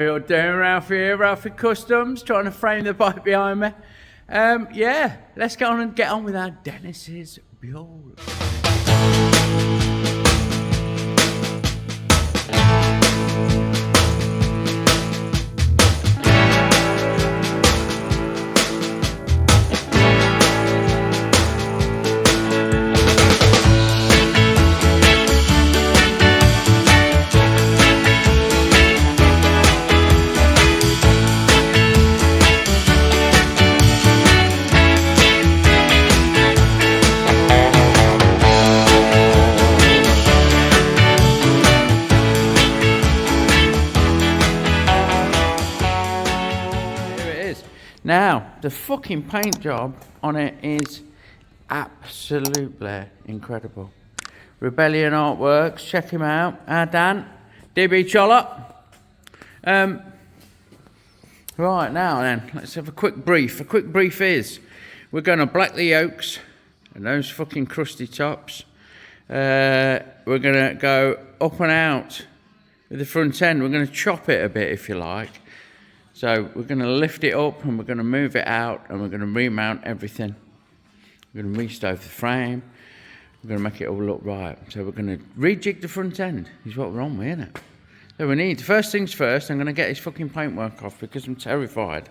You're doing Ralfy here, Ralfy Customs, trying to frame the bike behind me. Yeah, let's go on and get on with our Dennis's Buell. Now, the fucking paint job on it is absolutely incredible. Rebellion Artworks, check him out. Dan, DB Chollop. Right, now then, let's have a quick brief. A quick brief is, we're going to black the yokes and those fucking crusty tops. We're going to go up and out with the front end. We're going to chop it a bit, if you like. So we're going to lift it up and we're going to move it out and we're going to remount everything. We're going to restove the frame. We're going to make it all look right. So we're going to rejig the front end is what we're on with, isn't it? So we need, first things first, I'm going to get this fucking paintwork off because I'm terrified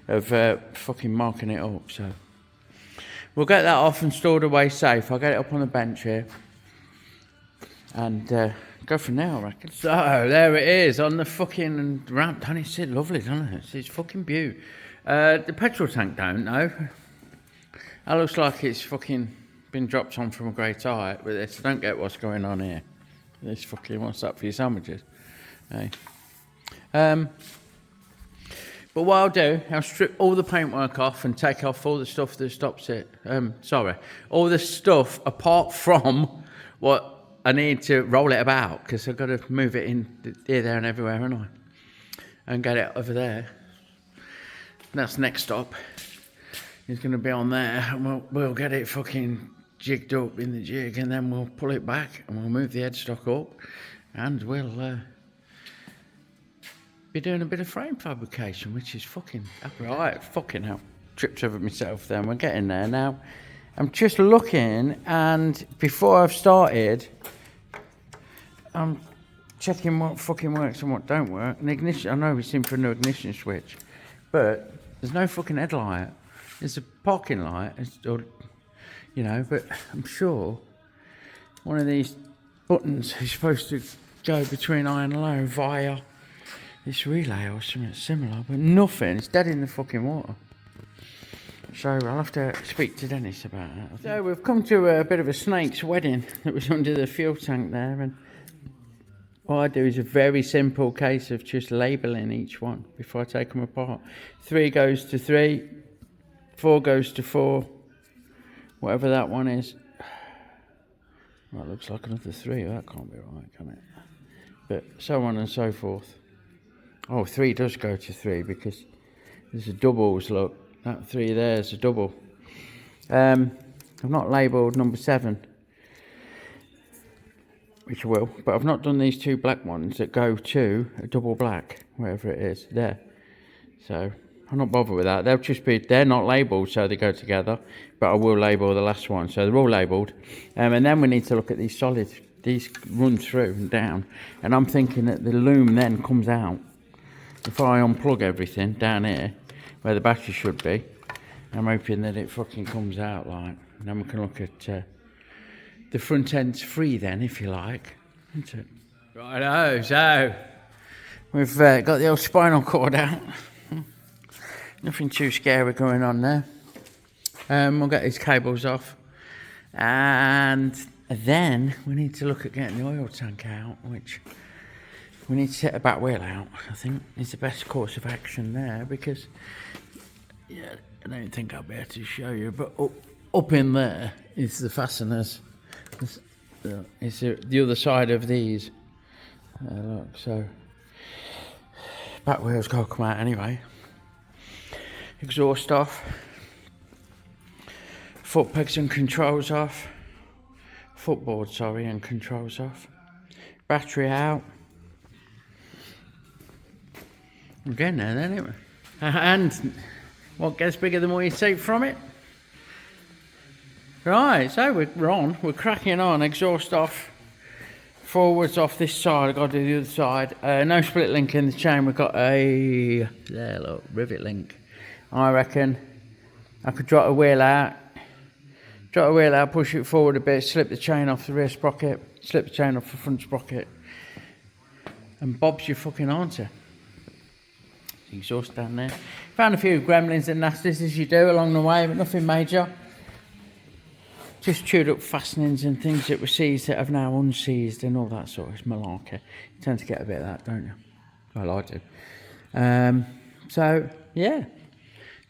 of fucking marking it up. So we'll get that off and stored away safe. I'll get it up on the bench here. And go from there, I reckon. So, there it is, on the fucking ramp. Don't it sit lovely, doesn't it? It's fucking beaut. The petrol tank don't know. That looks like it's fucking been dropped on from a great height with this. I don't get what's going on here. This fucking, what's that for your sandwiches? Hey. But what I'll do, I'll strip all the paintwork off and take off all the stuff that stops it. All the stuff apart from what I need to roll it about because I've got to move it in here, there and everywhere, haven't I? And get it over there. That's next stop. It's going to be on there and we'll get it fucking jigged up in the jig and then we'll pull it back and we'll move the headstock up and we'll be doing a bit of frame fabrication, which is fucking right. Fucking hell. Tripped over myself then. We're getting there now. I'm just looking and before I've started, I'm checking what fucking works and what don't work. An ignition, I know we've seen for a new ignition switch, but there's no fucking headlight. There's a parking light, or, you know, but I'm sure one of these buttons is supposed to go between high and low via this relay or something similar, but nothing. It's dead in the fucking water. So I'll have to speak to Dennis about that. So we've come to a bit of a snake's wedding that was under the fuel tank there, and what I do is a very simple case of just labelling each one before I take them apart. 3 goes to 3, 4 goes to 4, whatever that one is. Well, it looks like another 3, that can't be right, can it? But so on and so forth. Oh, 3 does go to 3 because there's a doubles, look. That 3 there is a double. I've not labelled number 7. Which I will, but I've not done these 2 black ones that go to a double black, wherever it is, there. So, I'm not bothered with that. They'll just be, they're not labelled, so they go together, but I will label the last one, so they're all labelled. And then we need to look at these solids. These run through and down, and I'm thinking that the loom then comes out. If I unplug everything down here, where the battery should be, I'm hoping that it fucking comes out like, and then we can look at the front end's free then, if you like, isn't it? Righto, so we've got the old spinal cord out. Nothing too scary going on there. We'll get these cables off. And then we need to look at getting the oil tank out, which we need to set the back wheel out, I think, is the best course of action there, because, yeah, I don't think I'll be able to show you, but up in there is the fasteners. It's the other side of these. Look, so back wheels got to come out anyway. Exhaust off. Foot pegs and controls off. Footboard, sorry, and controls off. Battery out. We're getting there then, ain't we? And what gets bigger the more you take from it? Right, so we're cracking on, exhaust off, forwards off this side, I've got to do the other side. No split link in the chain, we've got a, there look, rivet link. I reckon I could drop a wheel out, push it forward a bit, slip the chain off the rear sprocket, slip the chain off the front sprocket, and Bob's your fucking answer. Exhaust down there. Found a few gremlins and nasties as you do along the way, but nothing major. Just chewed up fastenings and things that were seized that have now unseized and all that sort of malarkey. You tend to get a bit of that, don't you? Well, I do. So, yeah.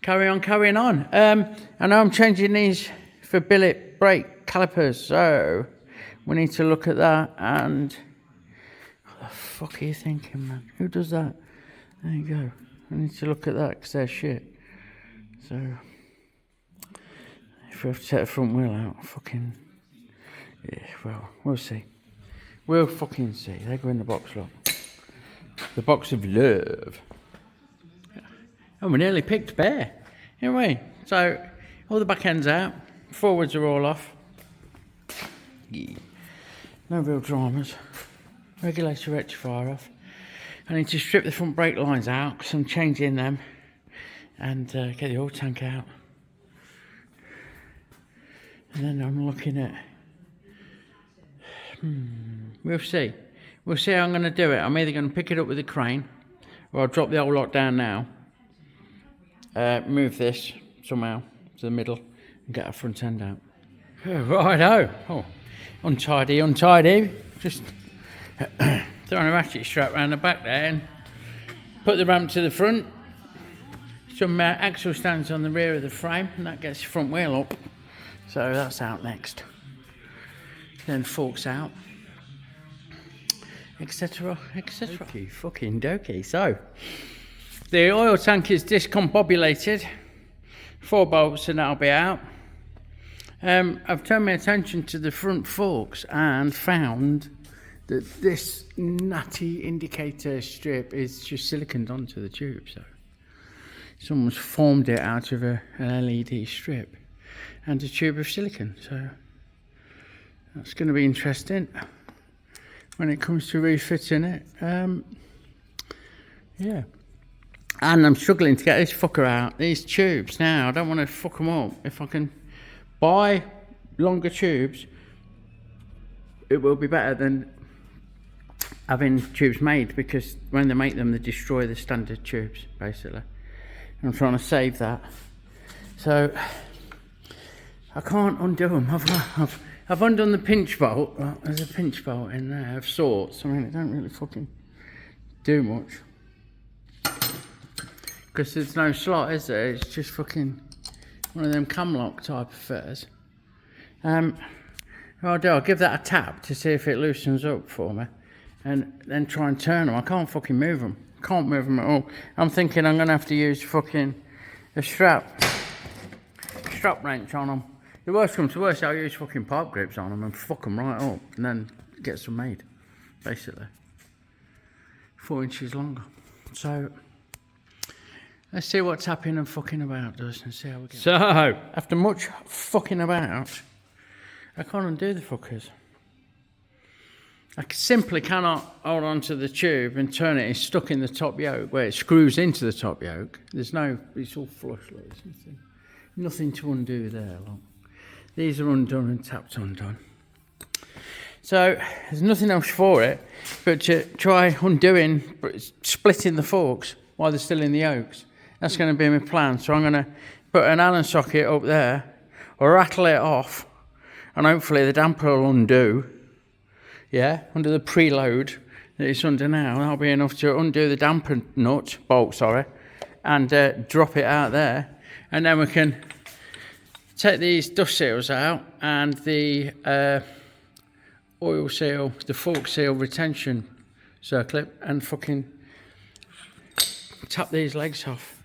Carrying on. I know I'm changing these for billet brake calipers, so we need to look at that. And what the fuck are you thinking, man? Who does that? There you go. I need to look at that because they're shit. So, if we have to take the front wheel out, fucking, yeah, well, we'll see. We'll fucking see. They go in the box, look. The box of love. And we nearly picked bare, anyway. So, all the back ends out. Forwards are all off. Yeah. No real dramas. Regulator rectifier off. I need to strip the front brake lines out because I'm changing them. And get the oil tank out. And then I'm looking at, we'll see. We'll see how I'm going to do it. I'm either going to pick it up with a crane, or I'll drop the whole lot down now, move this somehow to the middle, and get our front end out. Righto. Oh, untidy. Just throwing a ratchet strap around the back there, and put the ramp to the front. Some axle stands on the rear of the frame, and that gets the front wheel up. So that's out next. Then forks out, etc., etc. Okey fucking dokey. So the oil tank is discombobulated. 4 bolts and that'll be out. I've turned my attention to the front forks and found that this nutty indicator strip is just siliconed onto the tube. So someone's formed it out of an LED strip and a tube of silicon, so that's going to be interesting when it comes to refitting it. Yeah, and I'm struggling to get this fucker out. These tubes now, I don't want to fuck them up. If I can buy longer tubes, it will be better than having tubes made, because when they make them, they destroy the standard tubes basically. And I'm trying to save that, so I can't undo them. I've undone the pinch bolt. Well, there's a pinch bolt in there of sorts. I mean, it don't really fucking do much because there's no slot, is there? It's just fucking one of them cam lock type affairs. What I'll give that a tap to see if it loosens up for me, and then try and turn them. I can't fucking move them. Can't move them at all. I'm thinking I'm gonna have to use fucking a strap wrench on them. The worst comes to worst, I'll use fucking pipe grips on them and fuck them right up, and then get some made, basically. 4 inches longer. So let's see what tapping and fucking about does, and see how we get. So after much fucking about, I can't undo the fuckers. I simply cannot hold on to the tube and turn it. It's stuck in the top yoke where it screws into the top yoke. It's all flush, like nothing to undo there. Look. These are undone and tapped undone. So there's nothing else for it but to try splitting the forks while they're still in the yokes. That's going to be my plan. So I'm going to put an Allen socket up there, or rattle it off, and hopefully the damper will undo. Yeah, under the preload that it's under now, that'll be enough to undo the damper bolt, and drop it out there, and then we can take these dust seals out and the oil seal, the fork seal retention circlip, and fucking tap these legs off,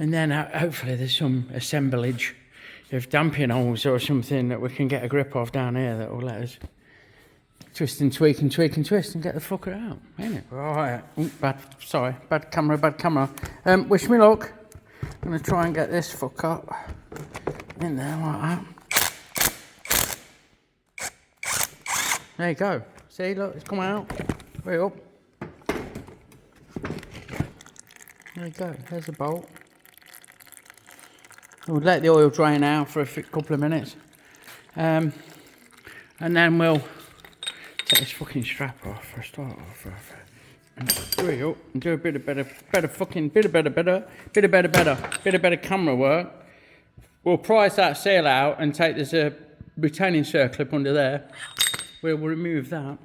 and then hopefully there's some assemblage of damping holes or something that we can get a grip of down here that will let us twist and tweak and tweak and twist and get the fucker out, ain't it? Right. Ooh, bad camera. Wish me luck. I'm gonna try and get this fucker in there like that. There you go. See, look, it's come out. Right up. There you go. There's the bolt. We'll let the oil drain out for a couple of minutes, and then we'll take this fucking strap off for a start off. And hurry up and do a bit of better camera work. We'll prise that seal out and take this retaining circlip under there. We'll remove that.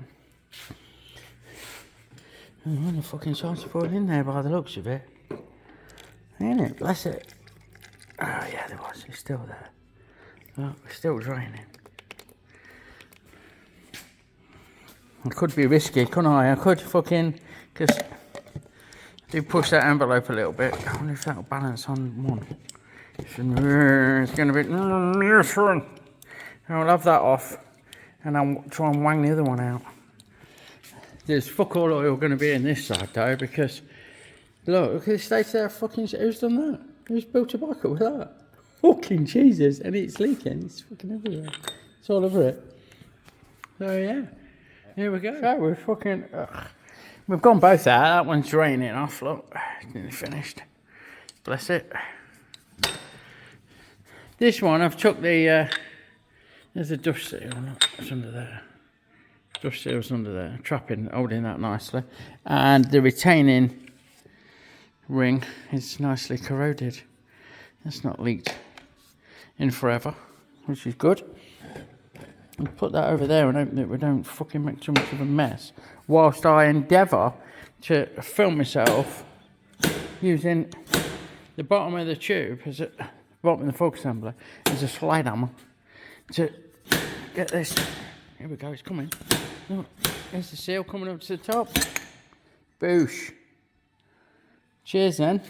Oh, the fucking sides are falling in there by the looks of it. Ain't it? Bless it. Oh yeah, there was. It's still there. Oh, it's still draining. I could be risky, couldn't I? I could fucking, because I do push that envelope a little bit. I wonder if that'll balance on one. It's going to be this one. I'll have that off, and I'll try and wang the other one out. There's fuck all oil going to be in this side though, because look, it stays there. Fucking, who's done that? Who's built a bike up with that? Fucking Jesus, and it's leaking. It's fucking everywhere. It's all over it. So yeah, here we go. So we're fucking. We've gone both out. That one's draining off. Look, it's nearly finished. Bless it. This one, I've took the. There's a dust seal. Look, it's under there. Dust seal's under there. Trapping, holding that nicely, and the retaining ring is nicely corroded. It's not leaked in forever, which is good. We'll put that over there and hope that we don't fucking make too much of a mess whilst I endeavour to film myself using the bottom of the tube as a bottom of the fork assembly as a slide hammer to get this. Here we go, it's coming. Look, there's the seal coming up to the top. Boosh. Cheers then.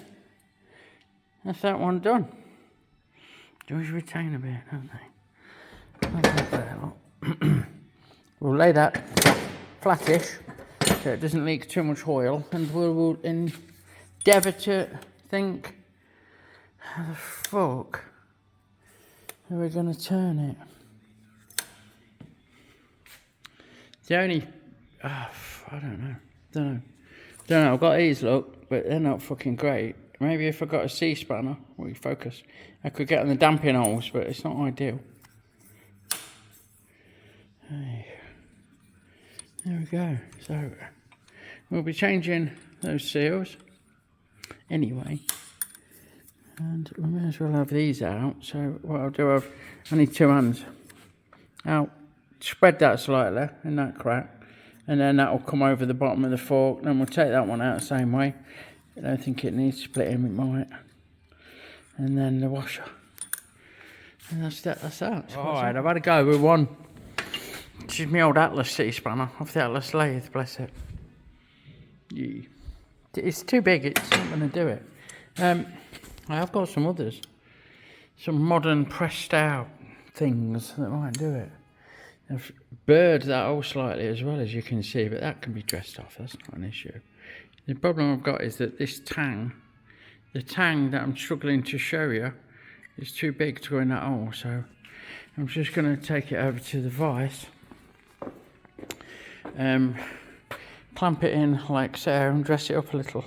That's that one done. They always retain a bit, don't they? We'll lay that flattish so it doesn't leak too much oil, and we'll endeavour to think, how the fuck are we going to turn it? The only, I don't know, I've got these, look, but they're not fucking great. Maybe if I got a C-spanner, we focus, I could get on the damping holes, but it's not ideal. Hey. There we go. So, we'll be changing those seals anyway. And we may as well have these out. So, what I'll do, I need two hands. I'll spread that slightly in that crack. And then that will come over the bottom of the fork. Then we'll take that one out the same way. I don't think it needs splitting, it might. And then the washer. And that's that. Alright, I've had a go with one. This is my old Atlas city spanner off the Atlas lathe, bless it. Yeah. It's too big, it's not going to do it. I have got some others. Some modern pressed out things that might do it. I've burred that hole slightly as well, as you can see, but that can be dressed off, that's not an issue. The problem I've got is that this tang, the tang that I'm struggling to show you, is too big to go in that hole, so I'm just going to take it over to the vise, clamp it in like so, and dress it up a little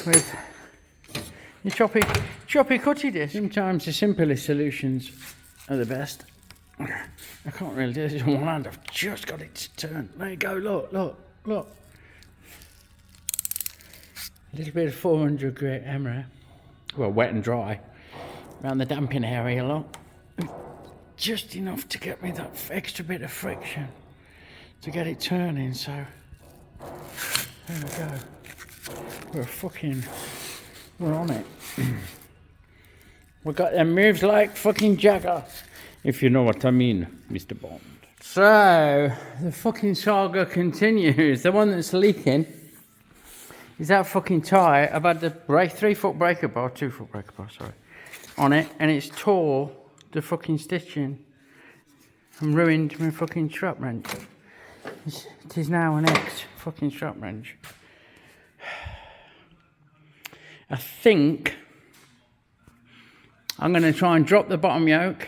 with the choppy cutty disc. Sometimes the simplest solutions are the best. I can't really do this with one hand, I've just got it to turn. There you go, look. A little bit of 400 grit emery, well, wet and dry, around the damping area, look. Just enough to get me that extra bit of friction to get it turning, so there we go. We're on it. We got them moves like fucking Jagger, if you know what I mean, Mr. Bond. So, the fucking saga continues. The one that's leaking is that fucking tie. I've had the 3-foot breaker bar, 2-foot breaker bar, sorry, on it, and it's tore the fucking stitching and ruined my fucking strap wrench. It is now an X fucking strap wrench. I think I'm going to try and drop the bottom yoke,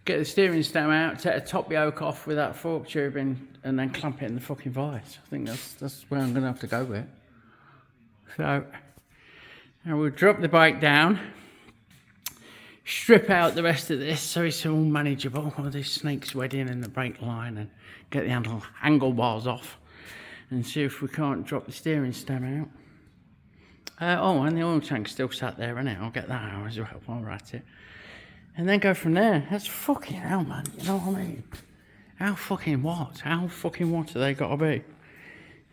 get the steering stem out, take the top yoke off with that fork tubing, and then clamp it in the fucking vise. I think that's where I'm going to have to go with it. So, I will drop the bike down, strip out the rest of this so it's all manageable. All this snake's wedding in the brake line, and get the handlebars off, and see if we can't drop the steering stem out. Oh, and the oil tank's still sat there, isn't it? I'll get that out as well while we're at it. And then go from there. That's fucking hell, man. You know what I mean? How fucking what? How fucking what have they got to be?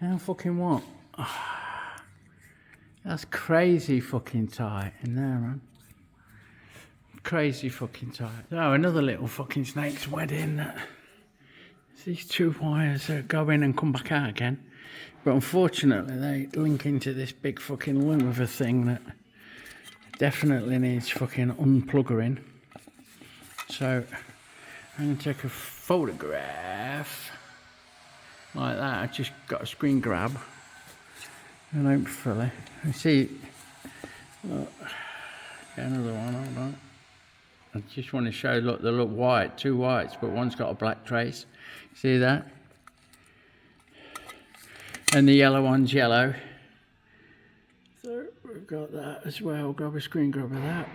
How fucking what? Oh, that's crazy fucking tight in there, man. Crazy fucking tight. Oh, another little fucking snake's wedding. These two wires go in and come back out again. But unfortunately, they link into this big fucking loom of a thing that definitely needs fucking unpluggering. So, I'm going to take a photograph like that. I just got a screen grab. And hopefully, I see. Look, get another one, hold on. I just want to show, look, they look white, two whites, but one's got a black trace. See that? And the yellow one's yellow. So we've got that as well. Grab a screen grab of that.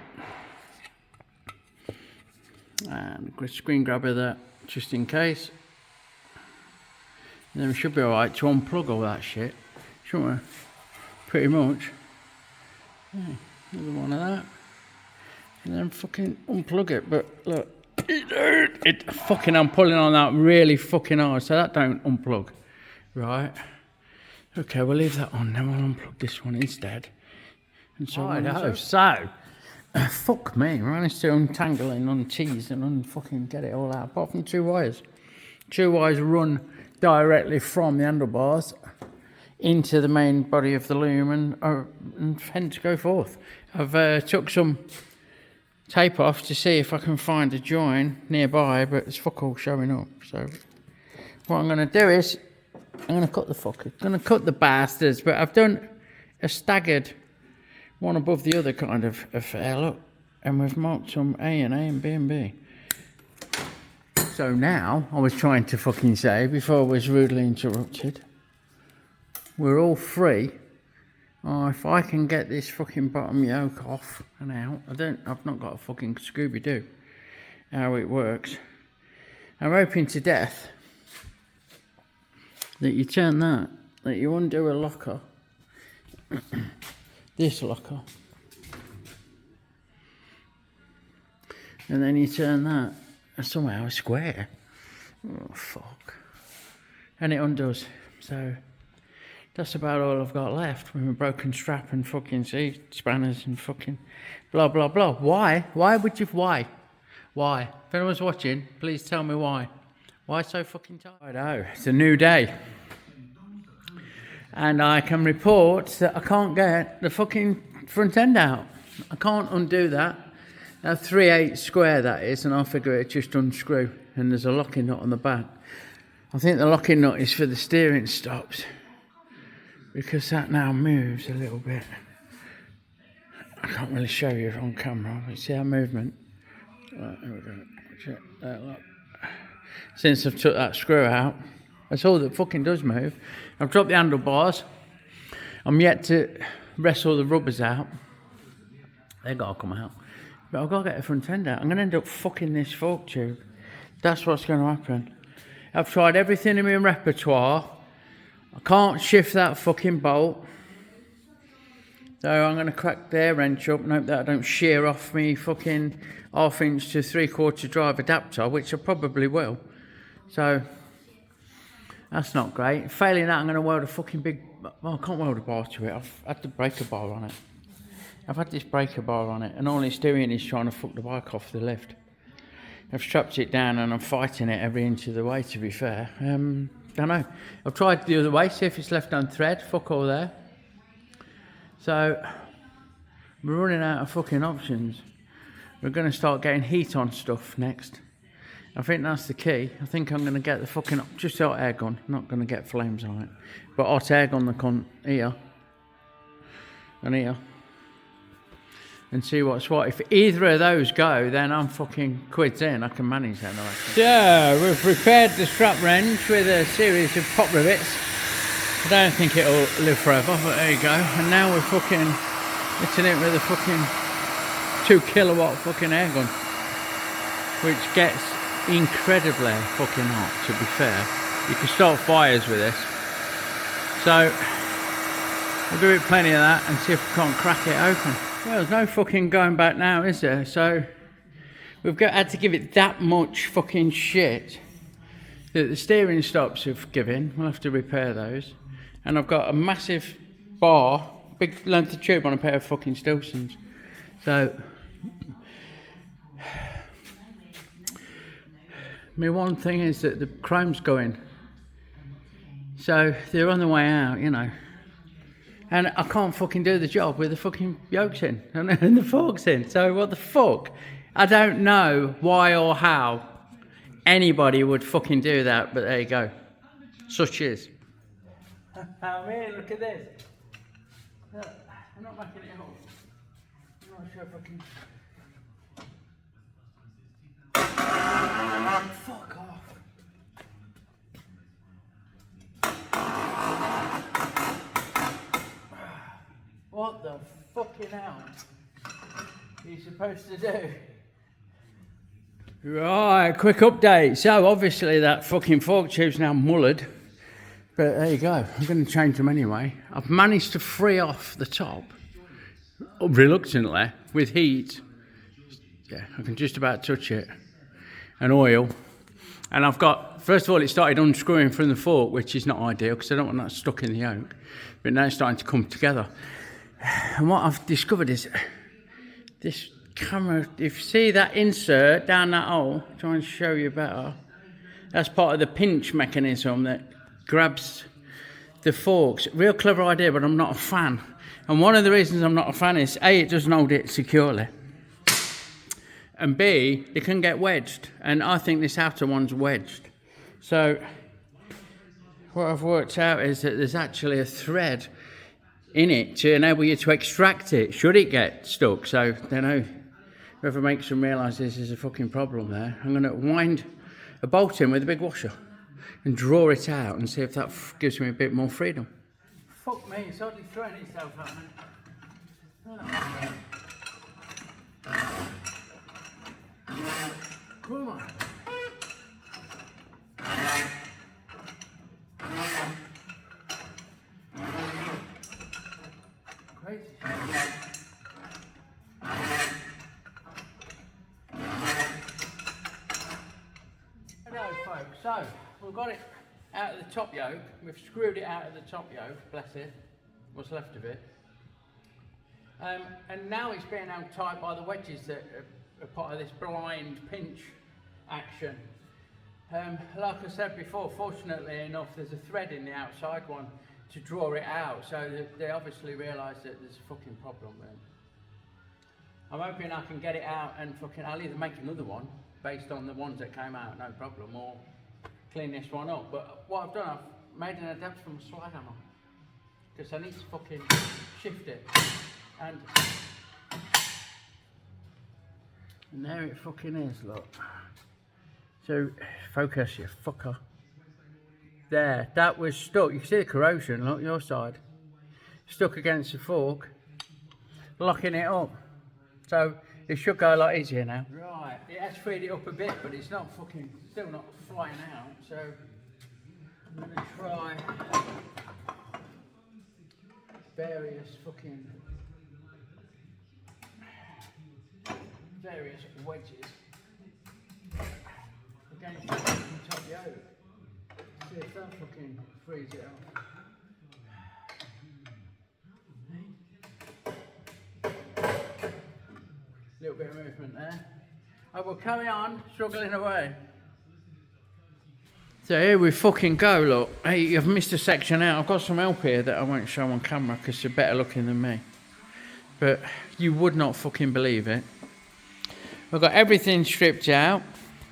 And a screen grab of that just in case. And then we should be alright to unplug all that shit. Shouldn't we? Pretty much. Yeah, another one of that. And then fucking unplug it. But look, I'm pulling on that really fucking hard, so that don't unplug. Right. Okay, we'll leave that on, then we'll unplug this one instead. And so, fuck me, managed to untangle and untease and unfucking get it all out, apart from two wires. Two wires run directly from the handlebars into the main body of the loom and hence go forth. I've took some tape off to see if I can find a join nearby, but it's fuck all showing up. So what I'm going to do is I'm going to cut the fucker. I'm going to cut the bastards, but I've done a staggered one above the other kind of affair, look. And we've marked some A and B and B. So now, I was trying to fucking say, before I was rudely interrupted, we're all free. Oh, if I can get this fucking bottom yoke off and out, I've not got a fucking Scooby-Doo how it works. I'm hoping to death that you turn that you undo a locker, this locker, and then you turn that somehow a square. Oh fuck. And it undoes. So that's about all I've got left with a broken strap and fucking seat spanners and fucking blah blah blah. Why? Why? If anyone's watching, please tell me why. Why so fucking tired? Oh, it's a new day. And I can report that I can't get the fucking front end out. I can't undo that. Now 3/8 square that is, and I figure it just unscrew. And there's a locking nut on the back. I think the locking nut is for the steering stops, because that now moves a little bit. I can't really show you on camera, but see our movement. Right, there we go. Check that, look. Since I've took that screw out, that's all that fucking does move. I've dropped the handlebars. I'm yet to wrestle the rubbers out. They gotta come out. But I've got to get the front end out. I'm going to end up fucking this fork tube. That's what's going to happen. I've tried everything in my repertoire. I can't shift that fucking bolt. So I'm going to crack the air wrench up and hope that I don't shear off me fucking 1/2 inch to 3/4 drive adapter, which I probably will. So that's not great. Failing that, I'm going to weld a fucking big... Well, I can't weld a bar to it. I've had the breaker bar on it. I've had this breaker bar on it, and all it's doing is trying to fuck the bike off the lift. I've strapped it down and I'm fighting it every inch of the way, to be fair. Don't know. I've tried the other way, see if it's left on thread. Fuck all there. So, we're running out of fucking options. We're going to start getting heat on stuff next. I think that's the key. I think I'm going to get the fucking just hot air gun. Not going to get flames on it, but hot air gun the cunt here and here, and see what's what. If either of those go, then I'm fucking quids in. I can manage that. So we've repaired the strap wrench with a series of pop rivets. I don't think it'll live forever, but there you go. And now we're fucking hitting it with a fucking 2 kilowatt fucking air gun, which gets incredibly fucking hot, to be fair. You can start fires with this. So we'll do it plenty of that and see if we can't crack it open. Well, there's no fucking going back now, is there? So we've had to give it that much fucking shit that the steering stops have given. We'll have to repair those. And I've got a massive bar, big length of tube on a pair of fucking Stilsons. So my one thing is that the chrome's going. So they're on the way out, you know. And I can't fucking do the job with the fucking yokes in and the forks in. So what the fuck? I don't know why or how anybody would fucking do that, but there you go. Such is. I mean, look at this. Look, I'm not making it up. I'm not sure if I can. Fuck off. What the fucking hell are you supposed to do? Right, quick update. So obviously that fucking fork tube's now mullered. But there you go. I'm going to change them anyway. I've managed to free off the top, reluctantly, with heat. Yeah, I can just about touch it. And oil. And I've got, first of all, it started unscrewing from the fork, which is not ideal because I don't want that stuck in the yoke. But now it's starting to come together. And what I've discovered is this camera, if you see that insert down that hole, try and show you better. That's part of the pinch mechanism that grabs the forks. Real clever idea, but I'm not a fan. And one of the reasons I'm not a fan is A, it doesn't hold it securely. And B, it can get wedged. And I think this outer one's wedged. So what I've worked out is that there's actually a thread in it to enable you to extract it should it get stuck. So I don't know, whoever makes them realise this is a fucking problem there. I'm going to wind a bolt in with a big washer and draw it out and see if that gives me a bit more freedom. Fuck me, it's hardly throwing itself at me. Come on. Crazy. Hello folks, so we've got it out of the top yoke, we've screwed it out of the top yoke, bless it, what's left of it. And now it's being held tight by the wedges that are part of this blind pinch action. Like I said before, fortunately enough, there's a thread in the outside one to draw it out, so they obviously realise that there's a fucking problem there. I'm hoping I can get it out and fucking, I'll either make another one based on the ones that came out, no problem, or clean this one up. But what I've done, I've made an adapter from a slide hammer because I need to fucking shift it. And there it fucking is, look. So, focus, you fucker. There, that was stuck. You can see the corrosion, look, your side. Stuck against the fork, locking it up. So, it should go a lot easier now. Right, it has freed it up a bit, but it's not fucking, still not flying out. So, I'm going to try various wedges against the top yoke. See if that fucking frees it up. Little bit of movement there. I will carry on struggling away. So here we fucking go, look. Hey, you've missed a section out. I've got some help here that I won't show on camera because they're better looking than me. But you would not fucking believe it. We've got everything stripped out.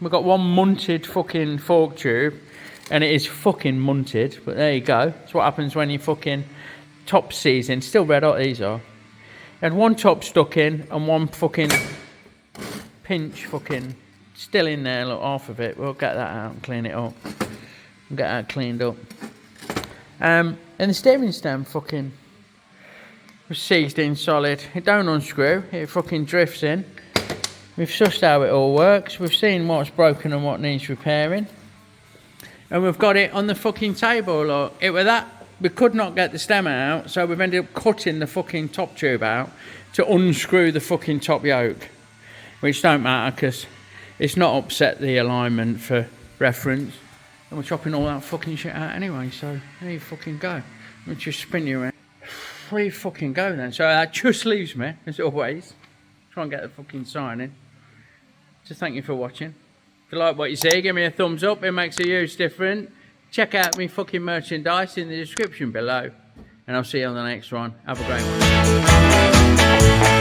We've got one munted fucking fork tube, and it is fucking munted, but there you go. That's what happens when you fucking top season. Still red hot, these are. Had one top stuck in, and one fucking pinch fucking still in there, look, half of it. We'll get that out and clean it up. We'll get that cleaned up. And the steering stem fucking was seized in solid. It don't unscrew, it fucking drifts in. We've sussed how it all works. We've seen what's broken and what needs repairing. And we've got it on the fucking table, look. It was that, we could not get the stem out, so we've ended up cutting the fucking top tube out to unscrew the fucking top yoke. Which don't matter, because it's not upset the alignment for reference. And we're chopping all that fucking shit out anyway, so there you fucking go. We'll just spin you around. There you fucking go then. So that just leaves me, as always. Try and get the fucking sign in. So thank you for watching. If you like what you see, give me a thumbs up. It makes a huge difference. Check out my fucking merchandise in the description below. And I'll see you on the next one. Have a great one.